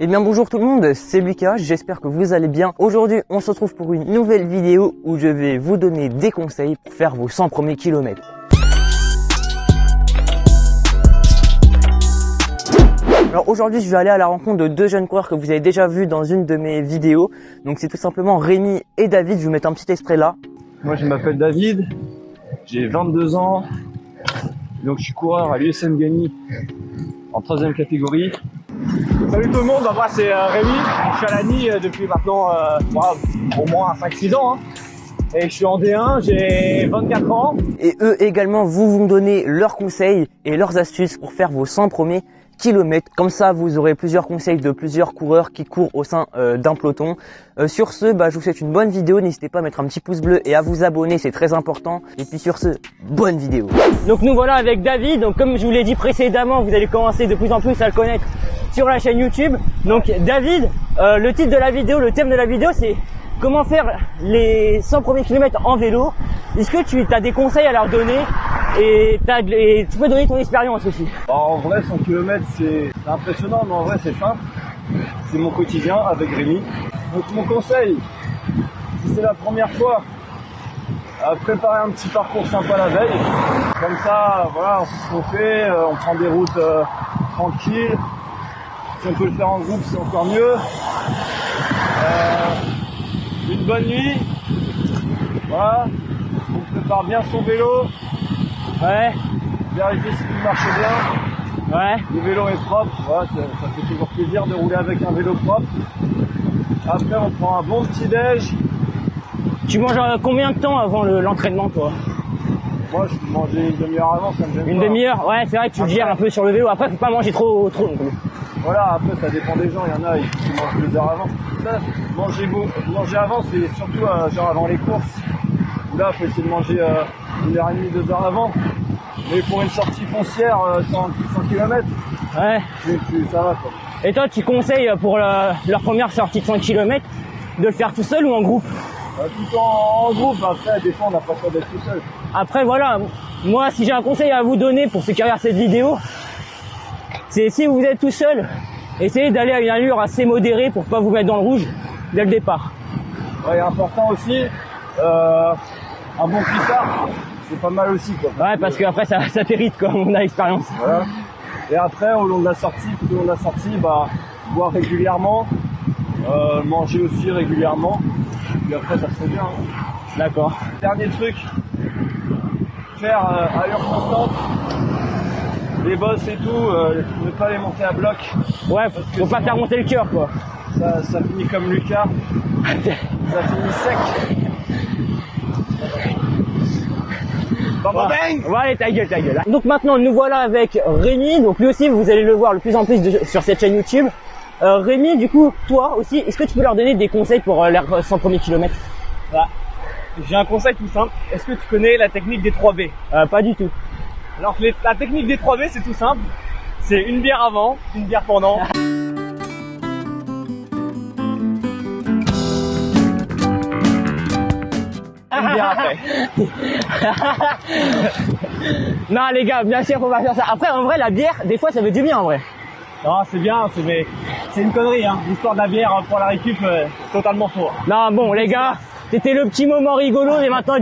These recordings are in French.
Eh bien bonjour tout le monde, c'est Lucas, j'espère que vous allez bien. Aujourd'hui on se retrouve pour une nouvelle vidéo où je vais vous donner des conseils pour faire vos 100 premiers kilomètres. Alors aujourd'hui je vais aller à la rencontre de deux jeunes coureurs que vous avez déjà vus dans une de mes vidéos. Donc c'est tout simplement Rémi et David, je vais vous mettre un petit extrait là. Moi je m'appelle David, j'ai 22 ans, donc je suis coureur à l'USM Gagny en 3e catégorie. Salut tout le monde, moi c'est Rémi, je suis à l'ANI depuis maintenant au moins 5-6 ans. Et je suis en D1, j'ai 24 ans. Et eux également vont donner leurs conseils et leurs astuces pour faire vos 100 premiers kilomètres. Comme ça, vous aurez plusieurs conseils de plusieurs coureurs qui courent au sein d'un peloton. Sur ce, je vous souhaite une bonne vidéo. N'hésitez pas à mettre un petit pouce bleu et à vous abonner, c'est très important. Et puis sur ce, bonne vidéo. Donc nous voilà avec David. Donc comme je vous l'ai dit précédemment, vous allez commencer de plus en plus à le connaître sur la chaîne YouTube. Donc David, le titre de la vidéo, le thème de la vidéo, c'est comment faire les 100 premiers kilomètres en vélo. Est-ce que tu as des conseils à leur donner et tu peux donner ton expérience aussi? En vrai 100 km c'est impressionnant, mais en vrai c'est simple. C'est mon quotidien avec Rémi. Donc mon conseil, si c'est la première fois, préparer un petit parcours sympa la veille. Comme ça, voilà, on sait ce qu'on fait, on prend des routes tranquilles. Si on peut le faire en groupe, c'est encore mieux. Une bonne nuit, voilà, on prépare bien son vélo, Ouais, vérifier si tout marche bien, ouais. le vélo est propre, voilà, ça fait toujours plaisir de rouler avec un vélo propre. Après on prend un bon petit déj. Tu manges combien de temps avant l'entraînement toi? Moi je peux manger une demi-heure avant, ça me gêne pas. Une demi-heure? Ouais, c'est vrai que tu le gères un peu sur le vélo, après faut pas manger trop non plus. Voilà, après ça dépend des gens, il y en a qui mangent 2 heures avant. Ça, manger avant, c'est surtout genre avant les courses. Là, il faut essayer de manger 1h30, 2 heures avant. Mais pour une sortie foncière, 100 km, Ouais. ça va quoi. Et toi, tu conseilles pour leur première sortie de 100 km de le faire tout seul ou en groupe? Tout en groupe, après, des fois on n'a pas le choix d'être tout seul. Après, voilà, moi, si j'ai un conseil à vous donner pour ceux qui regardent cette vidéo, c'est si vous êtes tout seul, essayez d'aller à une allure assez modérée pour pas vous mettre dans le rouge dès le départ. Ouais, important aussi, un bon cuissard, c'est pas mal aussi quoi. Ouais, parce que après ça t'hérite quoi, on a l'expérience. Voilà. Et après, au long de la sortie, boire régulièrement, manger aussi régulièrement. Puis après, ça se fait bien. D'accord. Dernier truc, faire allure constante. Les bosses et tout, ne pas les monter à bloc. Ouais, faut pas faire monter le cœur quoi. Ça finit comme Lucas. Ça finit sec. Ouais, ta gueule. Donc maintenant, nous voilà avec Rémi. Donc lui aussi, vous allez le voir de plus en plus sur cette chaîne YouTube. Rémi, du coup, toi aussi, est-ce que tu peux leur donner des conseils pour leurs 100 premiers kilomètres? J'ai un conseil tout simple. Est-ce que tu connais la technique des 3B? Pas du tout. Alors la technique des 3B c'est tout simple. C'est une bière avant, une bière pendant. Une bière après. Non les gars, bien sûr faut pas faire ça. Après en vrai la bière, des fois ça veut du bien en vrai. Non c'est bien, c'est une connerie hein. L'histoire de la bière pour la récup, totalement faux. Non bon les gars, c'était le petit moment rigolo et maintenant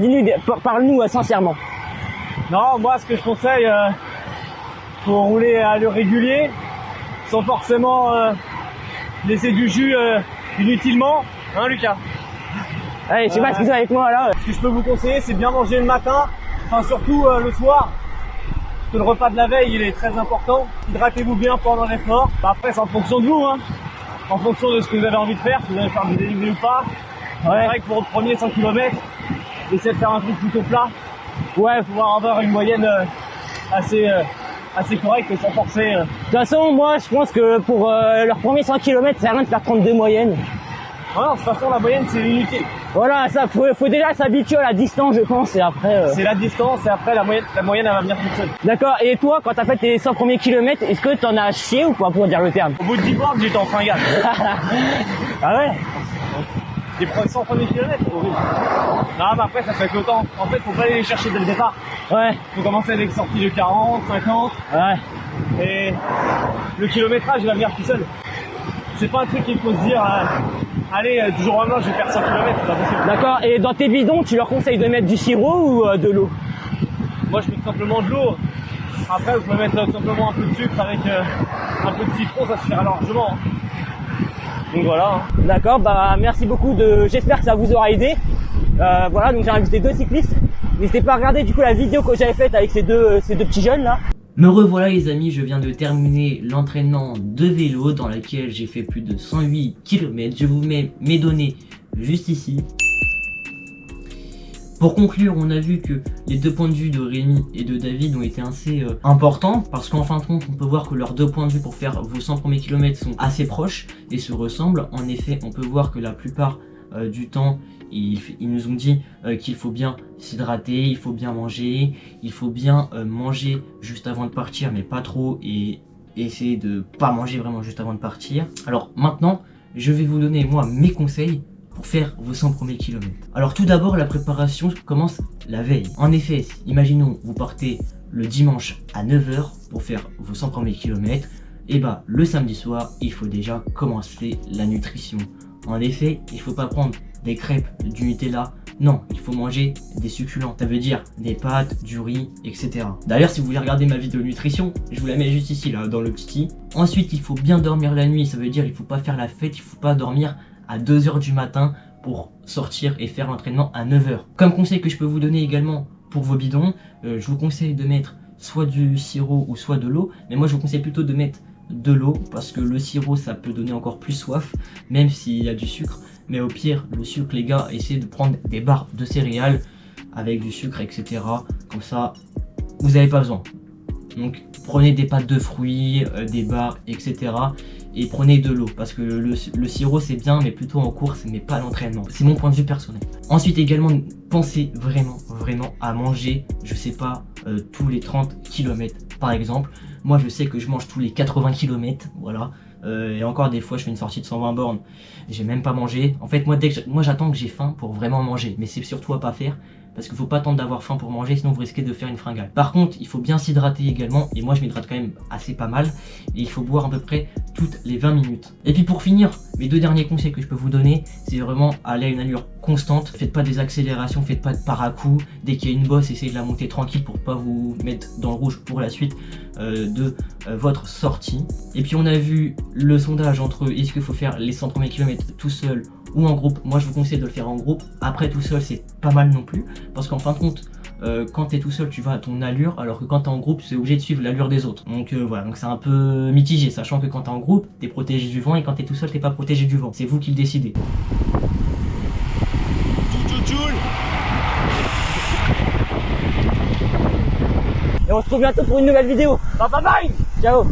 parle-nous sincèrement. Non, moi ce que je conseille, faut rouler à allure régulier, sans forcément laisser du jus inutilement, hein Lucas? Allez, tu vas ce que c'est avec moi là. Ce que je peux vous conseiller, c'est bien manger le matin, enfin surtout le soir, parce que le repas de la veille il est très important. Hydratez-vous bien pendant l'effort. Après c'est en fonction de vous, hein, en fonction de ce que vous avez envie de faire, si vous allez faire du dénivelé ou pas. Ouais. C'est vrai que pour le premier 100 km, essayez de faire un truc plutôt plat. Ouais, pouvoir avoir une moyenne assez correcte et sans forcer. De toute façon, moi je pense que pour leurs premiers 100 km, c'est rien de faire 32 moyennes. Non, de toute façon la moyenne c'est inutile. Voilà, ça faut déjà s'habituer à la distance je pense et après... C'est la distance et après la moyenne elle va venir toute seule. D'accord, et toi quand t'as fait tes 100 premiers kilomètres, est-ce que t'en as chié ou pas pour dire le terme? Au bout de 10 bornes j'étais en fringale. Ah ouais? Les 100 premiers kilomètres, horrible. Non mais après ça fait avec le temps. En fait faut pas aller les chercher dès le départ. Ouais. Faut commencer avec sorties de 40, 50. Ouais. Et le kilométrage il va venir tout seul. c'est pas un truc qu'il faut se dire, allez, du jour au lendemain, je vais faire 100 km, c'est pas possible. D'accord. Et dans tes bidons, tu leur conseilles de mettre du sirop ou de l'eau? Moi, je mets tout simplement de l'eau. Après, vous pouvez mettre tout simplement un peu de sucre avec un peu de citron, ça suffira largement. Donc voilà. D'accord, bah merci beaucoup j'espère que ça vous aura aidé. Voilà, donc j'ai invité 2 cyclistes. N'hésitez pas à regarder du coup la vidéo que j'avais faite avec ces deux petits jeunes là. Me revoilà les amis, je viens de terminer l'entraînement de vélo dans laquelle j'ai fait plus de 108 km. Je vous mets mes données juste ici. Pour conclure, on a vu que les 2 points de vue de Rémi et de David ont été assez importants parce qu'en fin de compte, on peut voir que leurs 2 points de vue pour faire vos 100 premiers kilomètres sont assez proches et se ressemblent. En effet, on peut voir que la plupart du temps, ils nous ont dit qu'il faut bien s'hydrater, il faut bien manger, il faut bien manger juste avant de partir, mais pas trop, et essayer de pas manger vraiment juste avant de partir. Alors maintenant, je vais vous donner moi mes conseils pour faire vos 100 premiers kilomètres. Alors tout d'abord, la préparation commence la veille. En effet, imaginons vous partez le dimanche à 9 h pour faire vos 100 premiers kilomètres, et bah le samedi soir, il faut déjà commencer la nutrition. En effet, il ne faut pas prendre des crêpes, du Nutella, non, il faut manger des succulents. Ça veut dire des pâtes, du riz, etc. D'ailleurs, si vous voulez regarder ma vidéo nutrition, je vous la mets juste ici, là, dans le petit i. Ensuite, il faut bien dormir la nuit, ça veut dire il ne faut pas faire la fête, il ne faut pas dormir à 2 h du matin pour sortir et faire l'entraînement à 9 h. Comme conseil que je peux vous donner également pour vos bidons, je vous conseille de mettre soit du sirop ou soit de l'eau, mais moi je vous conseille plutôt de mettre de l'eau parce que le sirop ça peut donner encore plus soif même s'il y a du sucre, mais au pire le sucre les gars, essayez de prendre des barres de céréales avec du sucre etc, comme ça vous n'avez pas besoin. Donc prenez des pâtes de fruits, des barres etc, et prenez de l'eau parce que le sirop c'est bien mais plutôt en course mais pas à l'entraînement, c'est mon point de vue personnel. Ensuite également pensez vraiment à manger, je sais pas, tous les 30 km par exemple. Moi je sais que je mange tous les 80 km, voilà. Et encore des fois je fais une sortie de 120 bornes, j'ai même pas mangé. En fait moi j'attends que j'ai faim pour vraiment manger, mais c'est surtout à pas faire parce qu'il faut pas attendre d'avoir faim pour manger, sinon vous risquez de faire une fringale. Par contre il faut bien s'hydrater également, et moi je m'hydrate quand même assez pas mal, et il faut boire à peu près toutes les 20 minutes. Et puis pour finir, mes 2 derniers conseils que je peux vous donner, c'est vraiment aller à une allure constante. Faites pas des accélérations, faites pas de para-coups. Dès qu'il y a une bosse, essayez de la monter tranquille pour pas vous mettre dans le rouge pour la suite de votre sortie. Et puis on a vu le sondage entre est-ce qu'il faut faire les 100 premiers kilomètres tout seul ou en groupe. Moi je vous conseille de le faire en groupe. Après tout seul c'est pas mal non plus, parce qu'en fin de compte quand t'es tout seul tu vas à ton allure, alors que quand t'es en groupe tu es obligé de suivre l'allure des autres. Donc voilà, donc c'est un peu mitigé, sachant que quand t'es en groupe t'es protégé du vent, et quand t'es tout seul t'es pas protégé du vent, c'est vous qui le décidez. Et on se retrouve bientôt pour une nouvelle vidéo. Bye bye bye. Ciao.